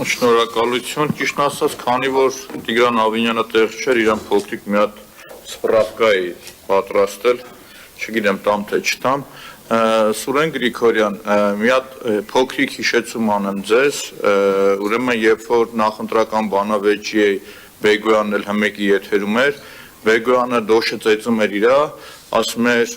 Շնորհակալություն, ճիշտ ասած, քանի որ Տիգրան Ավինյանը տեղ չէր, իրան փոքրիկ մի հատ սպրավկայի պատրաստել, չգիտեմ տամ թե չտամ, Սուրեն Գրիգորյան, մի հատ փոքրիկ հիշեցում անեմ ձեզ, ուրեմն երբ որ նախընտրական բանավեճի Բեգոյանն էլ հմեկի եթերում էր, Բեգոյանը դոշը ծեծում էր իրա, ասում էր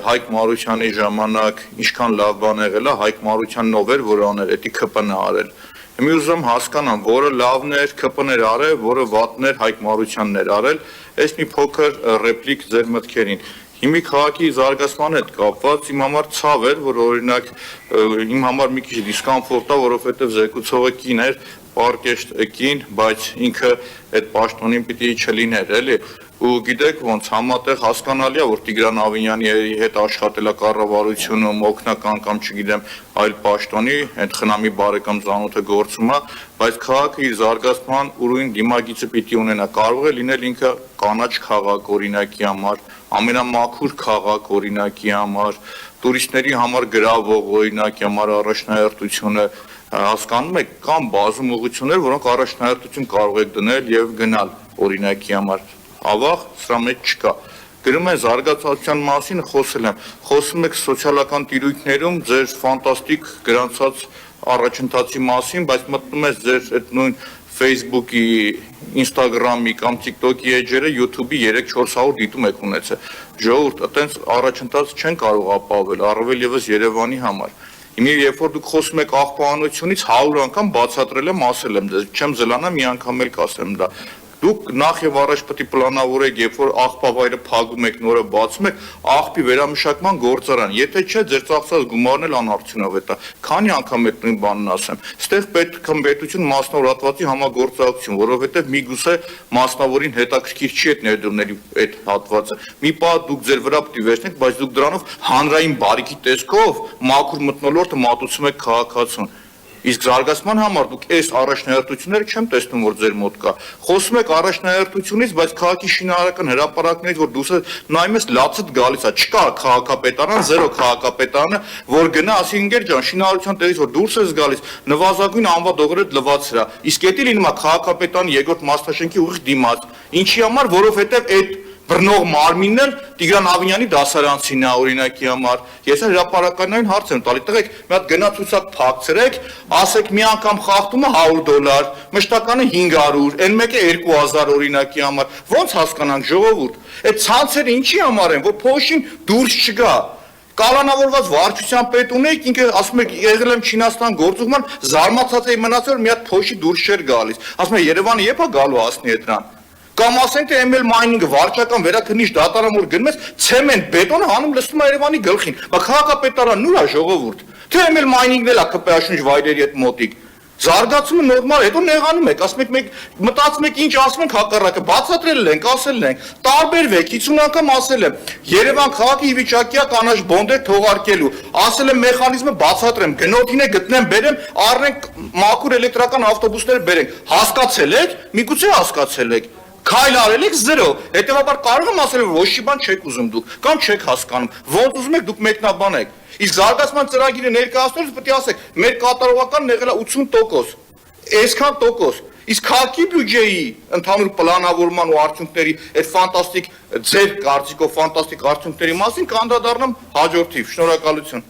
Հայկ Մարությանի ժամանակ ինչքան լավ բան եղել է, Հայկ Մարությանն ով էր, որ աներ, էդի ԿՊՆ արել։ Մի ուզում հասկանամ, որը լավն էր ԿՊՆ արել, որը վատն էր Հայկ Մարությանն էր արել, այս մի փոքր ռեպլիկ ձեր մտքերին։ Հիմի քաղաքի զարգացման հետ կապված իմ համար ցավ էր, որ օրինակ իմ համար մի քիչ դիսկոմֆորտ է, որովհետև զեկուցողը կին էր, պարկեշտ կին, բայց ինքը այդ պաշտոնին պիտի չլիներ, էլի։ Ու գիտեք ոնց համատեղ հասկանալի է, որ Տիգրան Ավինյանի հետ աշխատել է կառավարությունում, օգնական կամ չգիտեմ այլ պաշտոնի, այդ խնամի բարեկամ ծանոթը գործում է, բայց քաղաքը իր զարգացման ուրույն դիմագիծը պիտի ունենա, կարող է լինել ինքը կանաչ քաղաք օրինակի համար, ամենամաքուր քաղաք օրինակի համար, տուրիստների համար գրավող օրինակի համար առաջնահերթությունը հասկանում եք, կամ բազում ուղղություններ, որոնք առաջնահերթություն կարող եք դնել եւ գնալ օրինակի համար, ավաղ սրա մեջ չկա։ Գրում են զարգացության մասին խոսել եմ, խոսում եք սոցիալական տիրույթներում ձեր ֆանտաստիկ գրանցած առաջընթացի մասին, բայց մտնում ես ձեր այդ նույն Facebook-ի, Instagram-ի կամ TikTok-ի էջերը, YouTube-ի 3-400 դիտում եք ունեցել։ Ժողովուրդ, այտենց առաջընթաց չեն կարող ապահովել, առավել եւս Երևանի համար։ Հիմա երբ որ դուք խոսում եք աղբանությունից 100 անգամ բացատրել եմ, ասել եմ ձեզ, չեմ զլանա, մի անգամ էլ կասեմ դա։ Դուք նախ եւ առաջ պետք է պլանավորեք, երբ որ աղբավայրը փակում եք, նորը բացում եք, աղբի վերամշակման գործարան։ Եթե չէ, ձեր ծախսած գումարն էլ անարդյունավետ է։ Քանի անգամ այդ նույն բանն ասեմ։ Ստեղ պետք է պետություն մասնավորատվածի համագործակցություն, որովհետեւ միգուցե մասնավորին հետաքրքիր չի այդ ներդրումների այդ հատվածը։ Մի պահ դուք ձեր վրա պետք է վերցնեք, բայց դուք դրանով հանրային բարիքի տեսքով մաքուր մթնոլորտը մատուցում եք քաղաքացուն։ Իսկ զարգացման համար դուք այս առաջնահերթությունները չեմ տեսնում, որ ձեր մոտ կա։ Խոսում եք առաջնահերթությունից, բայց քաղաքի շինարարական հրապարակներից, որ դուք նայում ես լացդ գալիս է, չկա քաղաքապետարան, զերո քաղաքապետարանը, որ գնա, ասի ընկեր ջան, շինարարության տեղից որ դուրս ես գալիս, նվազագույն անվադողերը լված հրա։ Իսկ դա լինում է քաղաքապետարանի երկրորդ մասնաշենքի ուղիղ դիմաց։ Ինչի համար, որովհետև այդ բռնող մարմինն էլ Տիգրան Ավինյանի դասարանցին է օրինակի համար։ Ես հրապարակային հարց եմ տալի, տղեկ, մի հատ գնացուցակ փակցրեք, ասեք մի անգամ խախտումը $100, մշտականը 500, այն մեկը 2000 օրինակի համար։ Ոնց հասկանանք ժողովուրդ։ Այդ ցանցերը ինչի համար են, որ փոշին դուրս չգա։ Կալանավորված վարչության պետ ունեիք, ինքը ասում է եղել եմ Չինաստան գործուղման, զարմացած էի մնացել, որ մի հատ փոշի դուրս չէր գալիս։ Ասում է Երևանը ե՞բ է գալու ասնի դրան։ Կամ ասենք թե ML mining-ը վարչական վերաքննիչ դատարան որ գնում ես, ցեմենտ բետոնը հանում լսում է Երևանի գլխին։ Բա քաղաքապետարանն ուր է ժողովուրդ։ Թե ML mining-ն էլ է ԿՊԱ-շունչ վայրերի հետ մոտիկ։ Զարգացումը նորմալ, հետո նեղանում եք, ասում եք մեկ մտածում եք ինչ ասում ենք հակառակը, բացատրել ենք, ասել ենք, տարբերվեք, 50 անգամ ասել եմ, Երևան քաղաքի վիճակի է կանաչ բոնդեր թողարկելու, ասել եմ մեխանիզմը բացատրեմ, գնորդին է գտնեմ, բերեմ, առնենք մաքուր էլեկտրական ավտոբուսներ բերենք, հասկացել եք, միգուցե հասկացել եք։ Քայլ արել եք 0, հետևաբար կարող եմ ասել, որ ոչ մի բան չեք ուզում դուք, կամ չեք հասկանում, ոնց ուզում եք դուք մեկնաբանեք։ Իսկ զարգացման ծրագիրը ներկայացնելուց պետք է ասեք, մեր կատարողականն եղել է 80%, այսքան տոկոս։ Իսկ քաղաքի բյուջեի ընդհանուր պլանավորման ու արդյունքների այդ ֆանտաստիկ ձեր կարծիքով ֆանտաստիկ արդյունքների մասին կանդրադառնամ հաջորդիվ։ Շնորհակալություն։